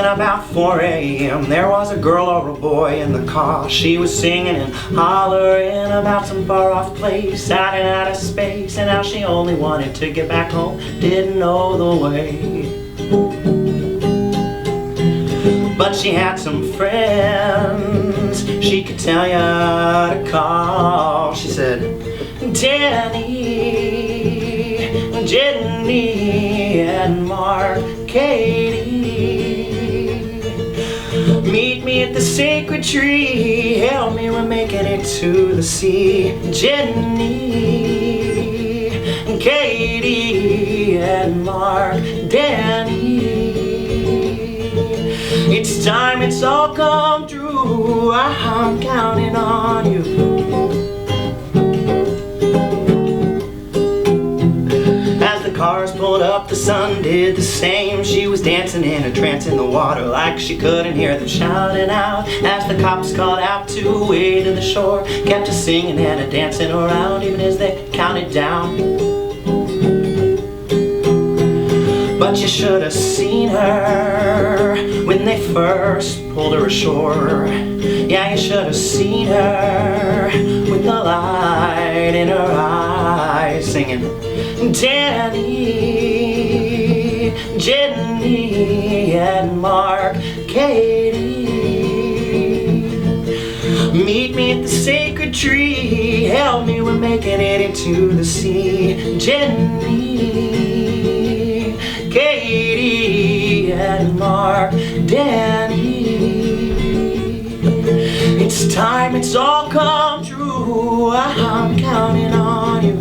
about 4 a.m. there was a girl or a boy in the car. She was singing and hollering about some far-off place out in outer space, and how she only wanted to get back home, didn't know the way. But she had some friends she could tell ya to call. She said, Jenny and Mark, Katie, meet me at the sacred tree, help me, we're making it to the sea. Jenny, Katie and Mark, Danny, it's time, it's all come true, I'm counting on you. As the cars pulled up, the sun did the same. She was dancing in a trance in the water, like she couldn't hear them shouting out. As the cops called out to wade to the shore, kept a singing and a dancing around, even as they counted down. But you should have seen her when they first pulled her ashore. Yeah, you should have seen her with the light in her eyes, singing, Danny, Jenny and Mark, Katie, meet me at the sacred tree, help me, we're making it into the sea. Jenny, Katie and Mark, Danny, it's time, it's all come true, I'm counting on you.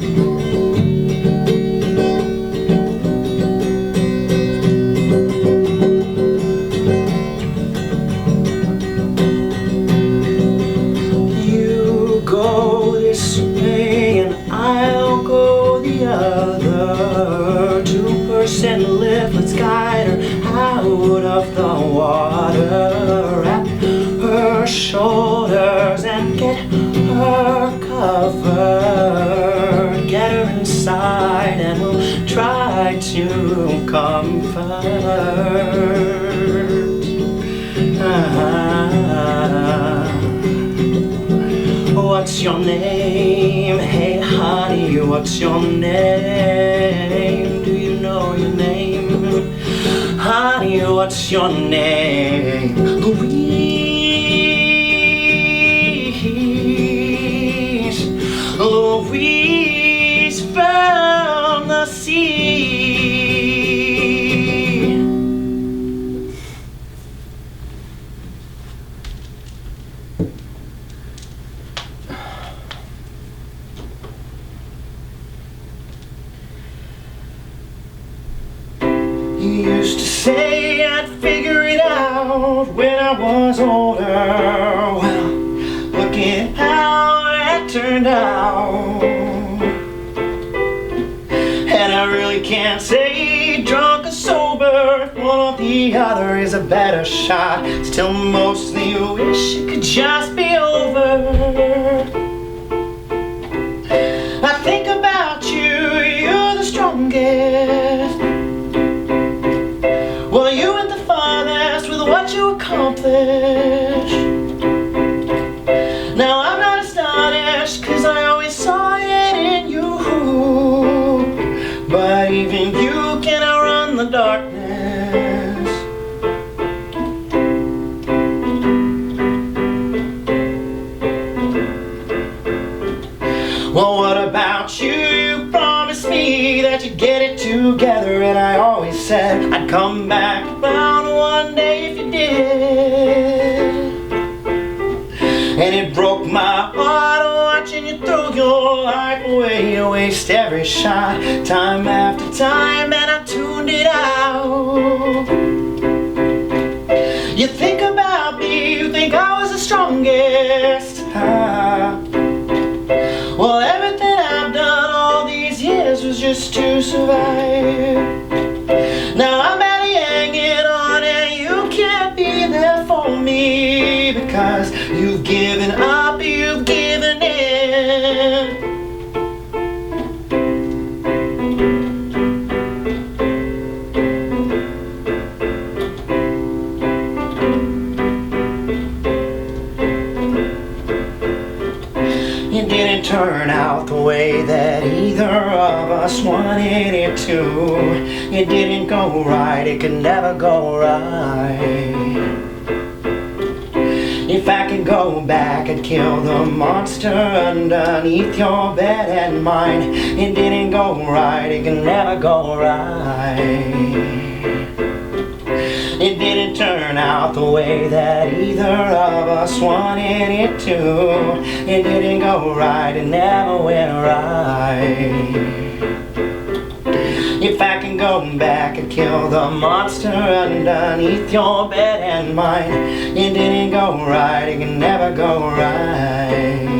You go this way and I'll go the other. 2% lift, let's guide her out of the water. Wrap her shoulders and get her covered. Get her inside and we'll try to comfort. What's your name? Hey honey, what's your name? Do you know your name? Honey, what's your name? Louise, Louise from the sea. You used to say I'd figure it out when I was older. Well, look at how it turned out. And I really can't say drunk or sober, if one or the other is a better shot. Still mostly wish it could just be over. I think about you, you're the strongest. Well, you went the farthest with what you accomplished. Now I'm not astonished, cause I always saw it in you. But even you can outrun the darkness. Well, what about you? You promised me that you'd get it together, and I always said I'd come back around one day if you did. And it broke my heart watching you throw your life away. You waste every shot, time after time, and I tuned it out. You think about me, you think I was the strongest. Well, everything I've done all these years was just to survive. Now I'm barely hanging on, and you can't be there for me, because you've given up, you've given in. that either of us wanted it to. It didn't go right, it could never go right. If I could go back, I'd kill the monster underneath your bed and mine. It didn't go right, it could never go right. It didn't turn out the way that either of us wanted it to. It didn't go right, it never went right. If I can go back and kill the monster underneath your bed and mine. It didn't go right, it can never go right.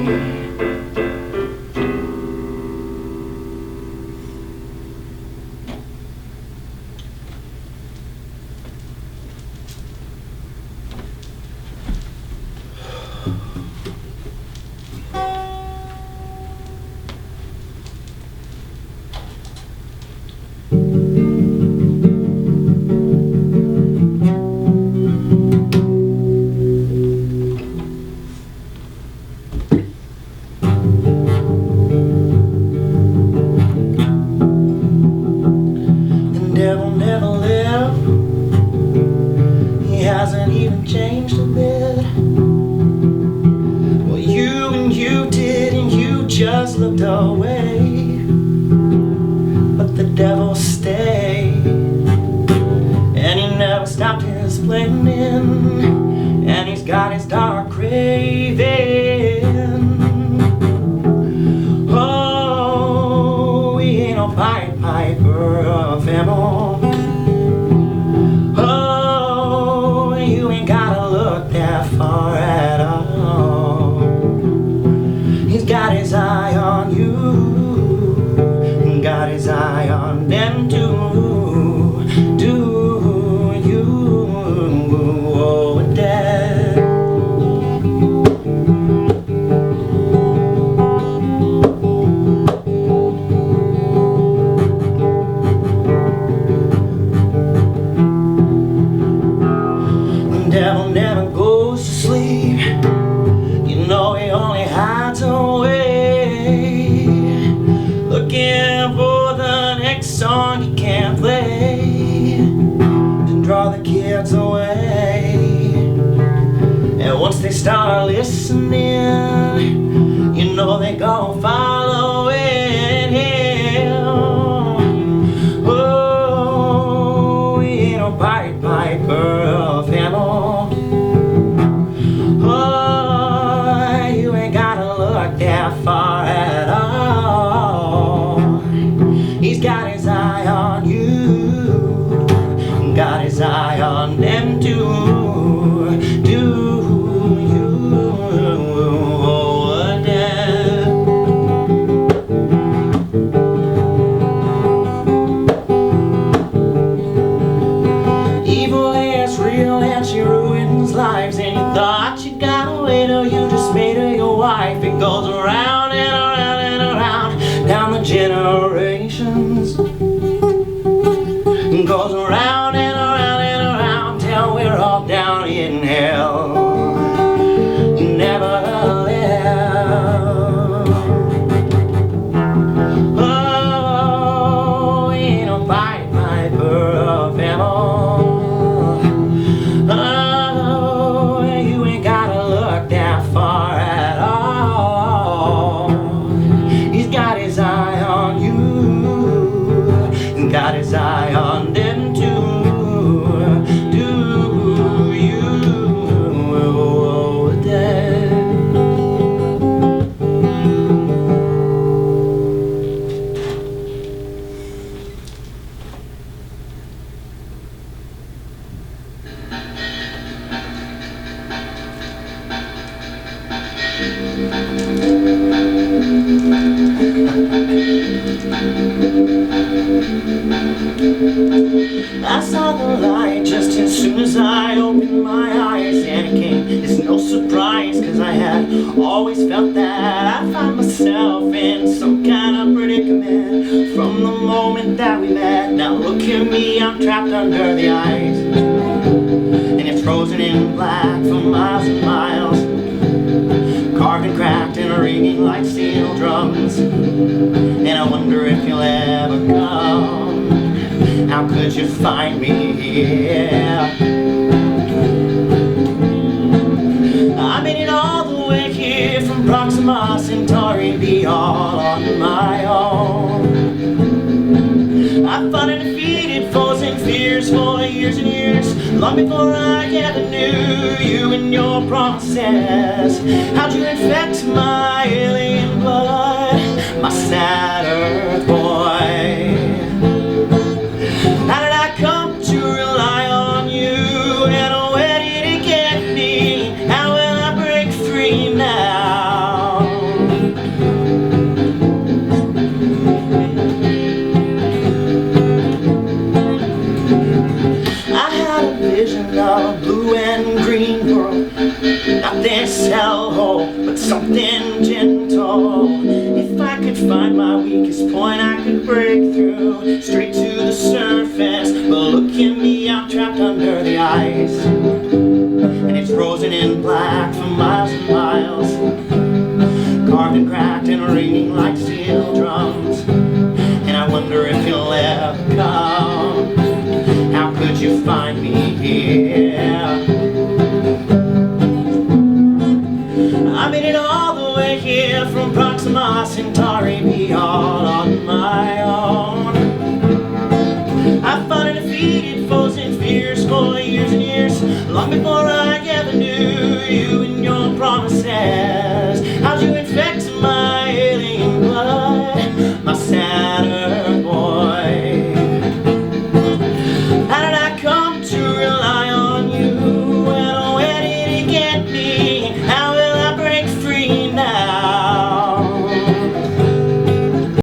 Never lived. He hasn't even changed a bit. Well, you did, and you just looked away. But the devil stayed, and he never stopped his playing, and he's got his dark craving. Oh, he ain't no Pied Piper of Ammo. You ain't gotta look that far at all. He's got his eye on you, got his eye on them too. Do you owe a debt? The devil never goes to sleep. You know he only hides away, looking for the next song he can't play to draw the kids away. And once they start listening, you know they gon' follow in him. Oh, he ain't no Pied Piper of Ammo. That far at all. He's got his eye on you, got his eye on them too. Do you owe a debt? Evil is real and she ruins lives, and you thought you got away till you just made her your wife. It goes around and around and around down the generations. It goes around and around and around till we're all down in hell. You never left. Oh, you ain't no Pied Piper of Ammo. Oh, you ain't gotta look that far at all. He's got his eye on you, got his eye on them too. Do you owe a debt? I saw the light just as soon as I opened my eyes, and it came as no surprise, cause I had always felt that I'd find myself in some kind of predicament from the moment that we met. Now look at me, I'm trapped under the ice, and it's frozen in black for miles and miles. carved and cracked and ringing like steel drums. And I wonder if you'll ever come. How could you find me here? I made it all the way here from Proxima Centauri, be all on my own. I fought and defeated foes and fears for years and years, long before I ever knew you and your process. How'd you infect my alien blood, my sad earth boy? How did I come to rely on you, and where did it get me? How will I break free now? I had a vision of a blue and green world, not this hellhole, but something gentle. If I could find my weakest point, I could break through straight to the surface. But look at me, I'm trapped under the ice, and it's frozen in black for miles and miles, carved and cracked and ringing like steel.